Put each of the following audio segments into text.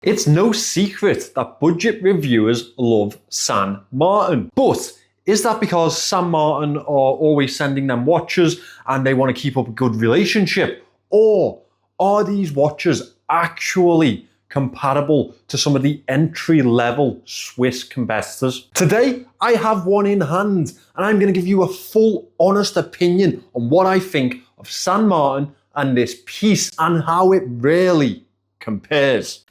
It's no secret that budget reviewers love San Martin, but is that because San Martin are always sending them watches and they want to keep up a good relationship? Or are these watches actually compatible to some of the entry-level Swiss competitors? Today, I have one in hand and I'm going to give you a full, honest opinion on what I think of San Martin and this piece and how it really compares.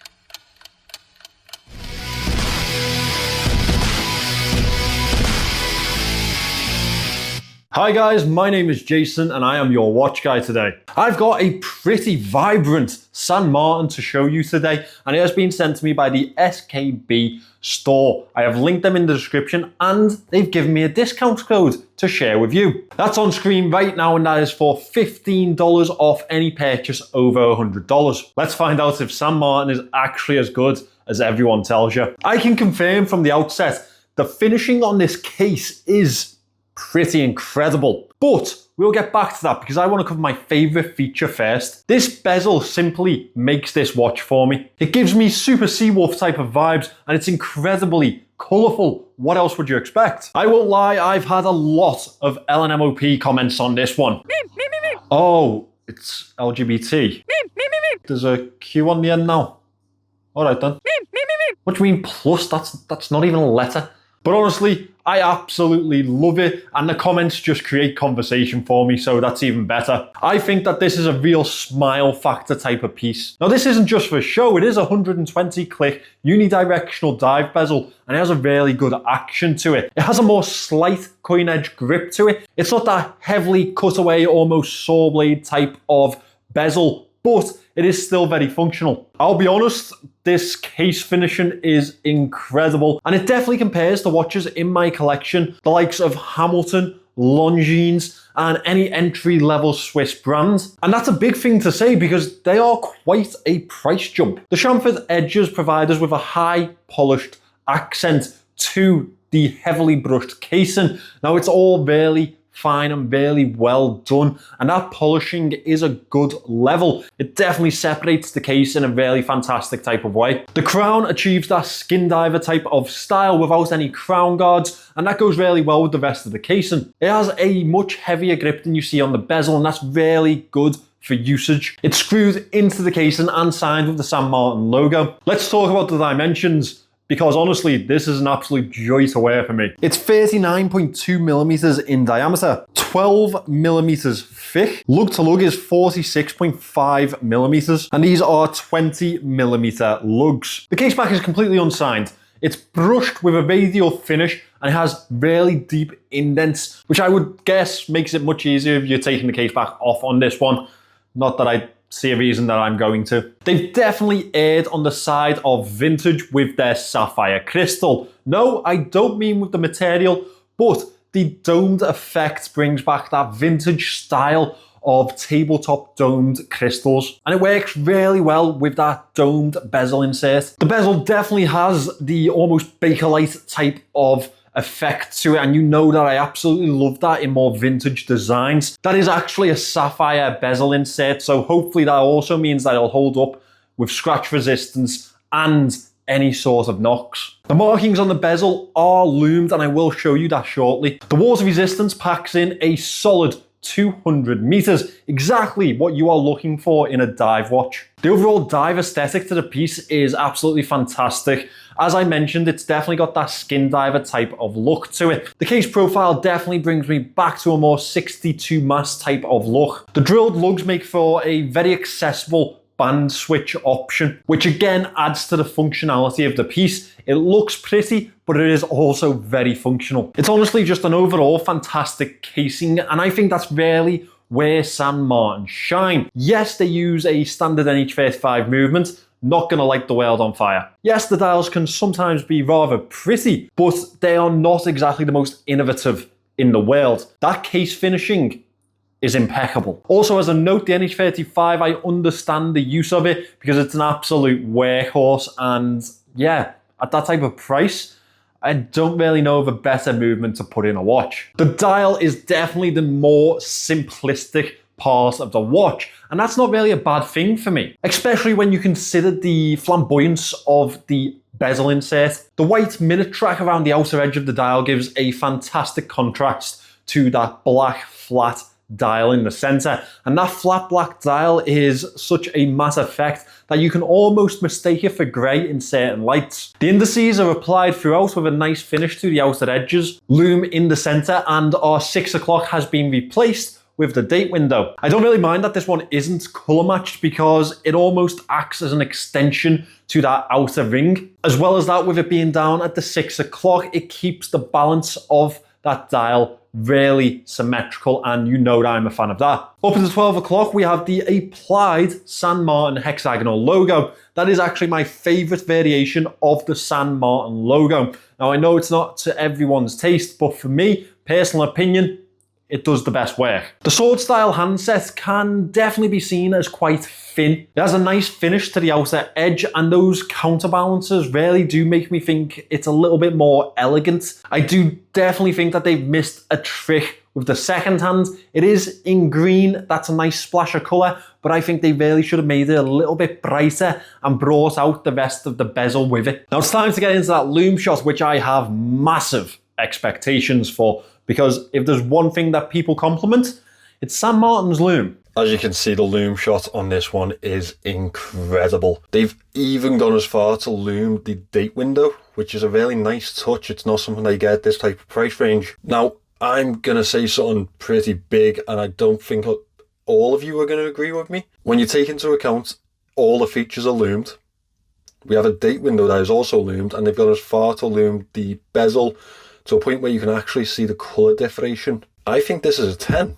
Hi guys, my name is Jason and I am your watch guy today. I've got a pretty vibrant San Martin to show you today and it has been sent to me by the SKB store. I have linked them in the description and they've given me a discount code to share with you. That's on screen right now and that is for $15 off any purchase over $100. Let's find out if San Martin is actually as good as everyone tells you. I can confirm from the outset, the finishing on this case is pretty incredible. But we'll get back to that because I want to cover my favorite feature first. This bezel simply makes this watch for me. It gives me super Seawolf type of vibes and it's incredibly colorful. What else would you expect? I won't lie, I've had a lot of LNMOP comments on this one. Oh, it's LGBT. There's a Q on the end now. All right then. What do you mean plus? That's not even a letter. But honestly, I absolutely love it and the comments just create conversation for me, so that's even better. I think that this is a real smile factor type of piece. Now this isn't just for show, it is a 120 click unidirectional dive bezel and it has a really good action to it. It has a more slight coin edge grip to it. It's not that heavily cut away, almost saw blade type of bezel, but it is still very functional. I'll be honest, this case finishing is incredible and it definitely compares to watches in my collection, the likes of Hamilton, Longines and any entry-level Swiss brands. And that's a big thing to say because they are quite a price jump. The chamfered edges provide us with a high polished accent to the heavily brushed casing. Now it's all really fine and really well done and that polishing is a good level. It definitely separates the case in a really fantastic type of way. The crown achieves that skin diver type of style without any crown guards and that goes really well with the rest of the casing. It has a much heavier grip than you see on the bezel and that's really good for usage. It's screwed into the casing and signed with the San Martin logo. Let's talk about the dimensions, because honestly, this is an absolute joy to wear for me. It's 39.2 millimeters in diameter, 12 millimeters thick. Lug to lug is 46.5 millimeters, and these are 20 millimeter lugs. The case back is completely unsigned. It's brushed with a radial finish and it has really deep indents, which I would guess makes it much easier if you're taking the case back off on this one. Not that I see a reason that I'm going to. They've definitely erred on the side of vintage with their sapphire crystal. No, I don't mean with the material, but the domed effect brings back that vintage style of tabletop domed crystals. And it works really well with that domed bezel insert. The bezel definitely has the almost Bakelite type of effect to it, and you know that I absolutely love that in more vintage designs. That is actually a sapphire bezel insert, so hopefully that also means that it'll hold up with scratch resistance and any sort of knocks. The markings on the bezel are loomed and I will show you that shortly. The water resistance packs in a solid 200 meters, exactly what you are looking for in a dive watch. The overall dive aesthetic to the piece is absolutely fantastic. As I mentioned, it's definitely got that skin diver type of look to it. The case profile definitely brings me back to a more 62 mass type of look. The drilled lugs make for a very accessible band switch option, which again adds to the functionality of the piece. It looks pretty, but it is also very functional. It's honestly just an overall fantastic casing, and I think that's really where San Martin shine. Yes, they use a standard NH35 movement, not gonna light the world on fire. Yes, the dials can sometimes be rather pretty, but they are not exactly the most innovative in the world. That case finishing is impeccable. Also, as a note, the NH35, I understand the use of it because it's an absolute workhorse, and yeah, at that type of price, I don't really know of a better movement to put in a watch. The dial is definitely the more simplistic part of the watch, and that's not really a bad thing for me, especially when you consider the flamboyance of the bezel insert. The white minute track around the outer edge of the dial gives a fantastic contrast to that black flat dial in the center, and that flat black dial is such a matte effect that you can almost mistake it for grey in certain lights. The indices are applied throughout with a nice finish to the outer edges, loom in the center, and our 6 o'clock has been replaced with the date window. I don't really mind that this one isn't color matched because it almost acts as an extension to that outer ring. As well as that, with it being down at the 6 o'clock, it keeps the balance of that dial really symmetrical, and you know that I'm a fan of that. Up until 12 o'clock, we have the applied San Martin hexagonal logo. That is actually my favorite variation of the San Martin logo. Now, I know it's not to everyone's taste, but for me, personal opinion, it does the best work. The sword style handset can definitely be seen as quite thin. It has a nice finish to the outer edge, and those counterbalances really do make me think it's a little bit more elegant. I do definitely think that they've missed a trick with the second hand. It is in green, that's a nice splash of color, but I think they really should have made it a little bit brighter and brought out the rest of the bezel with it. Now it's time to get into that loom shot, which I have massive expectations for, because if there's one thing that people compliment, it's San Martin's loom. As you can see, the loom shot on this one is incredible. They've even gone as far to loom the date window, which is a really nice touch. It's not something they get at this type of price range. Now, I'm going to say something pretty big, and I don't think all of you are going to agree with me. When you take into account all the features are loomed, we have a date window that is also loomed, and they've gone as far to loom the bezel to a point where you can actually see the colour differentiation. I think this is a 10.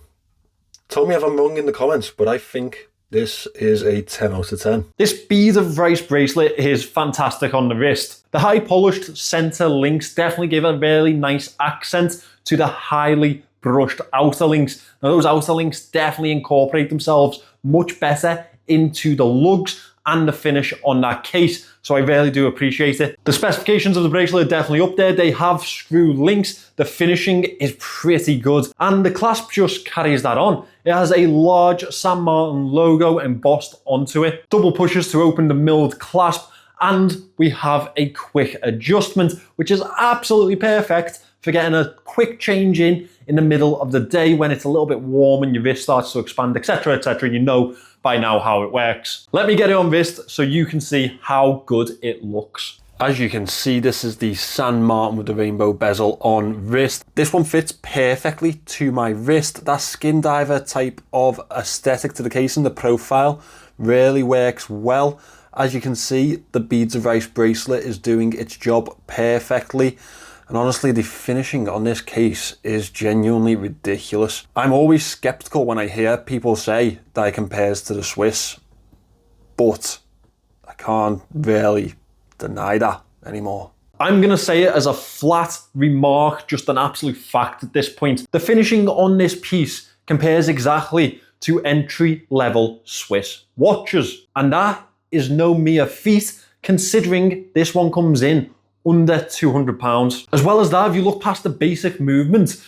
Tell me if I'm wrong in the comments, but I think this is a 10 out of 10. This bead of rice bracelet is fantastic on the wrist. The high polished center links definitely give a really nice accent to the highly brushed outer links. Now those outer links definitely incorporate themselves much better into the lugs and the finish on that case, so I really do appreciate it. The specifications of the bracelet are definitely up there. They have screw links, the finishing is pretty good, and the clasp just carries that on. It has a large San Martin logo embossed onto it, double pushes to open the milled clasp, and we have a quick adjustment, which is absolutely perfect for getting a quick change in the middle of the day when it's a little bit warm and your wrist starts to expand, etc, etc. You know by now how it works. Let me get it on wrist so you can see how good it looks. As you can see, this is the San Martin with the rainbow bezel on wrist. This one fits perfectly to my wrist. That skin diver type of aesthetic to the case and the profile really works well. As you can see, the beads of rice bracelet is doing its job perfectly. And honestly, the finishing on this case is genuinely ridiculous. I'm always skeptical when I hear people say that it compares to the Swiss, but I can't really deny that anymore. I'm going to say it as a flat remark, just an absolute fact at this point. The finishing on this piece compares exactly to entry-level Swiss watches. And that is no mere feat, considering this one comes in under £200. As well as that, if you look past the basic movement,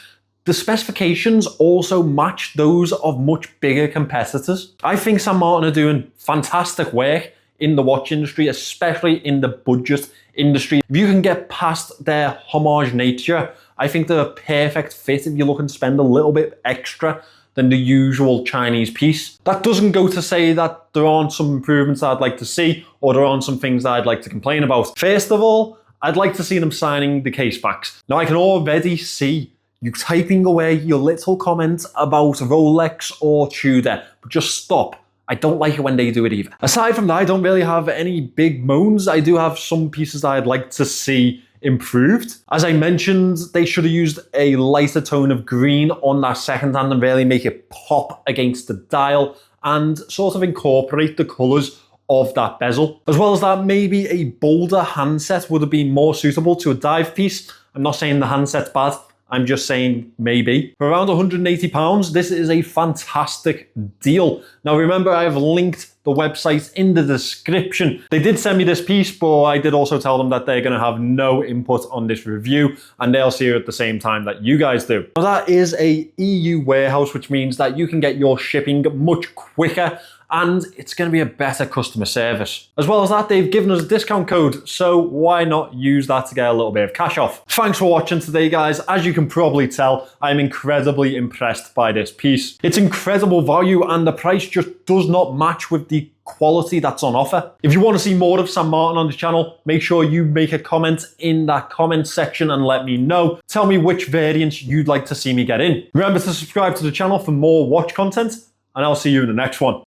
the specifications also match those of much bigger competitors. I think San Martin are doing fantastic work in the watch industry, especially in the budget industry. If you can get past their homage nature, I think they're a perfect fit if you're looking to spend a little bit extra than the usual Chinese piece. That doesn't go to say that there aren't some improvements I'd like to see, or there aren't some things that I'd like to complain about. First of all, I'd like to see them signing the case backs. Now I can already see you typing away your little comment about Rolex or Tudor, but just stop. I don't like it when they do it either. Aside from that, I don't really have any big moans. I do have some pieces that I'd like to see improved. As I mentioned, they should have used a lighter tone of green on that second hand and really make it pop against the dial and sort of incorporate the colours of that bezel. As well as that, maybe a bolder handset would have been more suitable to a dive piece. I'm not saying the handset's bad. I'm just saying maybe. For around £180, this is a fantastic deal. Now remember, I have linked the website in the description. They did send me this piece, but I did also tell them that they're gonna have no input on this review and they'll see it at the same time that you guys do. Now that is a EU warehouse, which means that you can get your shipping much quicker and it's going to be a better customer service. As well as that, they've given us a discount code, so why not use that to get a little bit of cash off? Thanks for watching today, guys. As you can probably tell, I'm incredibly impressed by this piece. It's incredible value and the price just does not match with the quality that's on offer. If you want to see more of St. Martin on the channel, make sure you make a comment in that comment section and let me know. Tell me which variants you'd like to see me get in. Remember to subscribe to the channel for more watch content, and I'll see you in the next one.